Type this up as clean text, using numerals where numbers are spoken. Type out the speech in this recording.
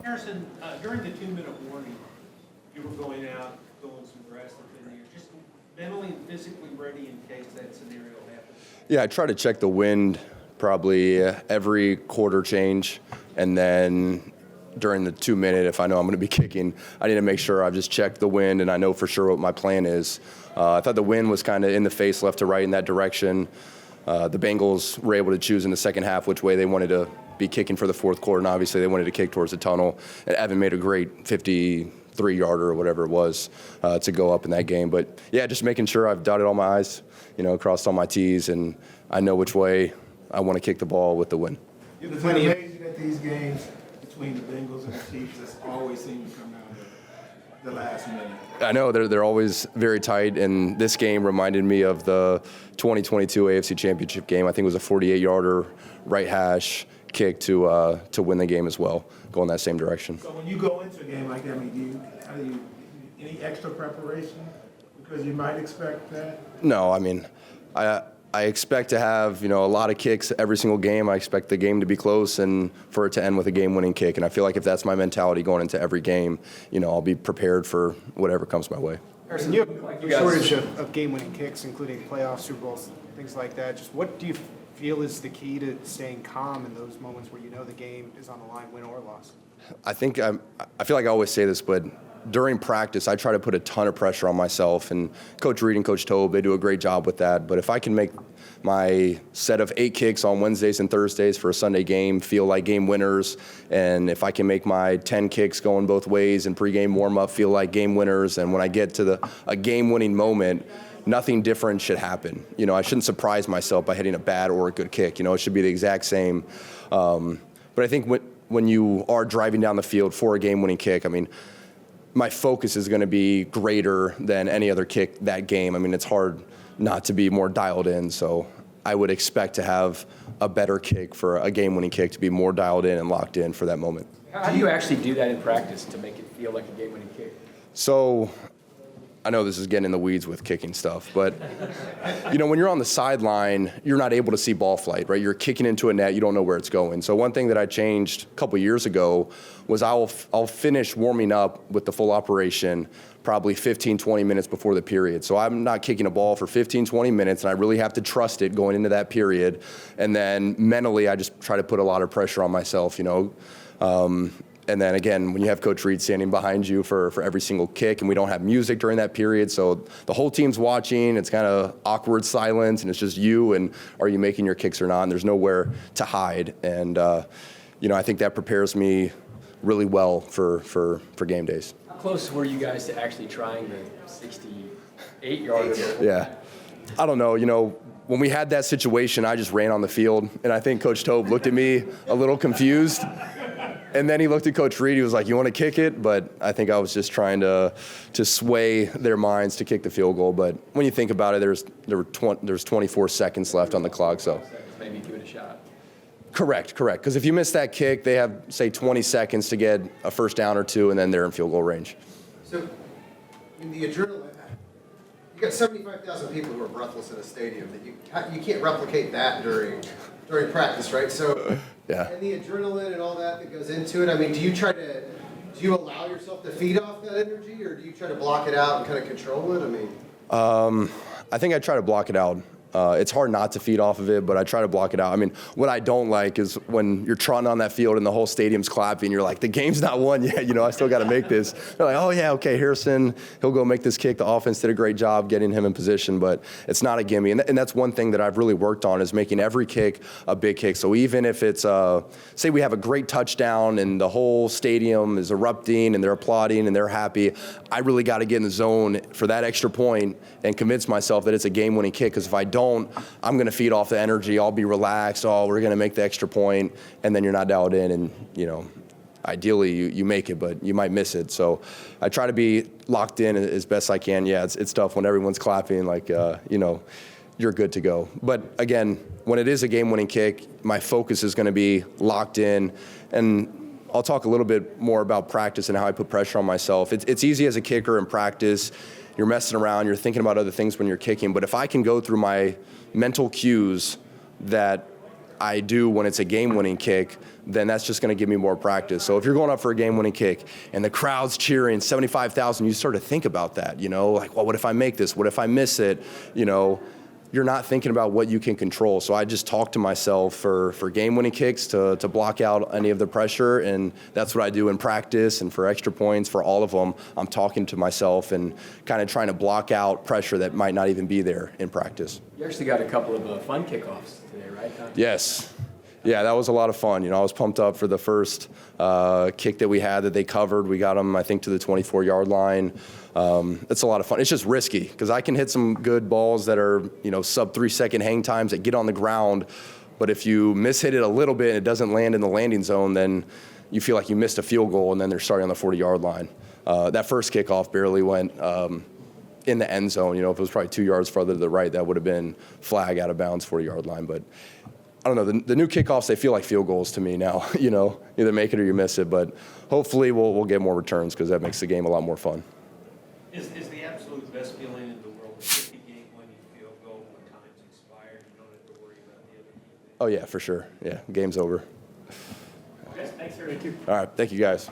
Harrison, during the 2-minute warning, you were going out, going some rest up in there, just mentally and physically ready in case that scenario happens? Yeah, I try to check the wind probably every quarter change, and then during the 2-minute, if I know I'm going to be kicking, I need to make sure I've just checked the wind and I know for sure what my plan is. I thought the wind was kind of in the face, left to right in that direction. The Bengals were able to choose in the second half which way they wanted to be kicking for the fourth quarter, and obviously they wanted to kick towards the tunnel. And Evan made a great 53-yarder or whatever it was to go up in that game. But yeah, just making sure I've dotted all my I's, crossed all my T's, and I know which way I want to kick the ball with the wind. It's amazing that these games between the Bengals and the Chiefs just always seem to come down to the last minute. I know they're always very tight, and this game reminded me of the 2022 AFC Championship game. I think it was a 48-yarder right hash kick to win the game as well, go in that same direction. So when you go into a game like that, I mean, any extra preparation? Because you might expect that. No, I mean, I expect to have, a lot of kicks every single game. I expect the game to be close and for it to end with a game-winning kick. And I feel like if that's my mentality going into every game, I'll be prepared for whatever comes my way. Harrison, you have a shortage of game-winning kicks, including playoffs, Super Bowls, things like that. Just what do you feel is the key to staying calm in those moments where the game is on the line, win or loss? I feel like I always say this, but during practice, I try to put a ton of pressure on myself, and Coach Reed and Coach Tobe, they do a great job with that. But if I can make my set of 8 kicks on Wednesdays and Thursdays for a Sunday game feel like game winners, and if I can make my 10 kicks going both ways and pregame warm-up feel like game winners, and when I get to a game-winning moment, nothing different should happen. I shouldn't surprise myself by hitting a bad or a good kick. It should be the exact same. But I think when you are driving down the field for a game-winning kick, my focus is going to be greater than any other kick that game. It's hard not to be more dialed in, so I would expect to have a better kick for a game-winning kick, to be more dialed in and locked in for that moment. How do you actually do that in practice to make it feel like a game-winning kick? So I know this is getting in the weeds with kicking stuff, but when you're on the sideline, you're not able to see ball flight, right? You're kicking into a net, you don't know where it's going. So one thing that I changed a couple years ago was I'll finish warming up with the full operation probably 15, 20 minutes before the period. So I'm not kicking a ball for 15, 20 minutes, and I really have to trust it going into that period. And then mentally, I just try to put a lot of pressure on myself, And then again, when you have Coach Reed standing behind you for every single kick, and we don't have music during that period, so the whole team's watching, it's kind of awkward silence, and it's just you, and are you making your kicks or not? And there's nowhere to hide. And, I think that prepares me really well for game days. How close were you guys to actually trying the 68-yarder? Yeah. I don't know. When we had that situation, I just ran on the field, and I think Coach Tobe looked at me a little confused. And then he looked at Coach Reed. He was like, "You want to kick it?" But I think I was just trying to sway their minds to kick the field goal. But when you think about it, there's 24 seconds left on the clock. So Maybe give it a shot. Correct. Because if you miss that kick, they have, say, 20 seconds to get a first down or two, and then they're in field goal range. So, the adrenaline, you got 75,000 people who are breathless in a stadium. That you can't replicate that during practice, right? So, yeah. And the adrenaline and all that goes into it. Do you allow yourself to feed off that energy, or do you try to block it out and kind of control it? I think I try to block it out. It's hard not to feed off of it, but I try to block it out. What I don't like is when you're trotting on that field and the whole stadium's clapping, you're like, the game's not won yet, I still got to make this. They're like, oh yeah, okay, Harrison, he'll go make this kick. The offense did a great job getting him in position, but it's not a gimme. And that's one thing that I've really worked on, is making every kick a big kick. So even if it's, say we have a great touchdown and the whole stadium is erupting and they're applauding and they're happy, I really got to get in the zone for that extra point and convince myself that it's a game-winning kick, because if I don't, I'm going to feed off the energy. I'll be relaxed. Oh, we're going to make the extra point, and then you're not dialed in, and ideally you make it, but you might miss it. So I try to be locked in as best I can. Yeah, it's tough when everyone's clapping, like you're good to go. But again, when it is a game-winning kick, my focus is going to be locked in, and I'll talk a little bit more about practice and how I put pressure on myself. It's easy as a kicker in practice. You're messing around, you're thinking about other things when you're kicking. But if I can go through my mental cues that I do when it's a game-winning kick, then that's just going to give me more practice. So if you're going up for a game-winning kick and the crowd's cheering 75,000, you start to think about that, like, well, what if I make this? What if I miss it? You're not thinking about what you can control. So I just talk to myself for game-winning kicks to block out any of the pressure, and that's what I do in practice and for extra points, for all of them. I'm talking to myself and kind of trying to block out pressure that might not even be there in practice. You actually got a couple of fun kickoffs today, right, Tom? Yes. Yeah, that was a lot of fun. I was pumped up for the first kick that we had that they covered. We got them, I think, to the 24-yard line. It's a lot of fun. It's just risky because I can hit some good balls that are, sub 3-second hang times that get on the ground. But if you mishit it a little bit and it doesn't land in the landing zone, then you feel like you missed a field goal and then they're starting on the 40-yard line. That first kickoff barely went in the end zone. If it was probably 2 yards farther to the right, that would have been flag out of bounds 40-yard line. But I don't know, the new kickoffs, they feel like field goals to me now, either make it or you miss it. But hopefully we'll get more returns because that makes the game a lot more fun. Is the absolute best feeling in the world to kick a game-winning field goal when time's expired? You don't have to worry about the other team. Oh, yeah, for sure. Yeah, game's over. Yes, thanks, Harry. Thank you. All right, thank you, guys.